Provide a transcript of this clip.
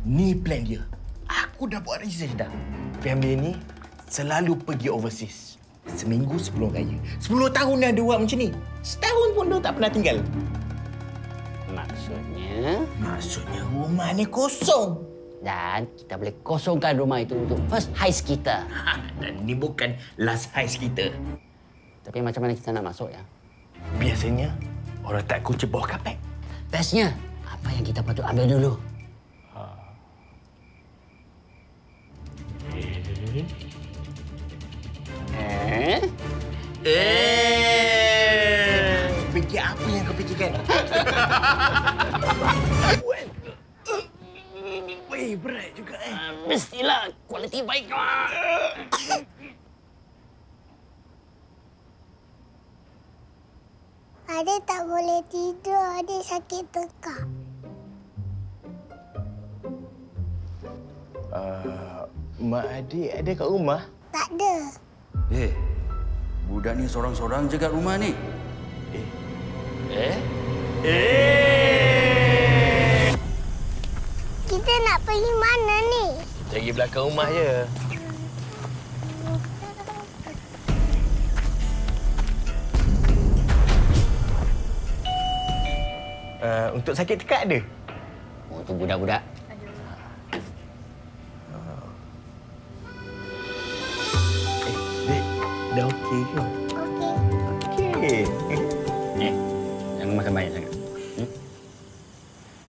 Ni plan dia. Aku dah buat research dah. Family ni selalu pergi overseas. Seminggu sebelum raya. 10 tahun dah dia buat macam ni. Setahun pun dia tak pernah tinggal. Maksudnya? Maksudnya rumah ni kosong. Dan kita boleh kosongkan rumah itu untuk first heist kita. Dan ni bukan last heist kita. Tapi macam mana kita nak masuk ya? Biasanya orang tak kunci bawah kapek. Bestnya, apa yang kita patut ambil dulu? Fikir apa yang kau fikirkan? Weh, berat juga Mestilah kualiti baik. Adik tak boleh tidur. Adik sakit tekak. Mak adik ada kat rumah? Tak ada. Budak ni sorang-sorang je kat rumah ni. Kita nak pergi mana ni? Kita pergi belakang rumah je. Untuk sakit tekak ada? Untuk budak-budak. Dek, dah okey ke? Okey. Okey. Jangan makan banyak sangat.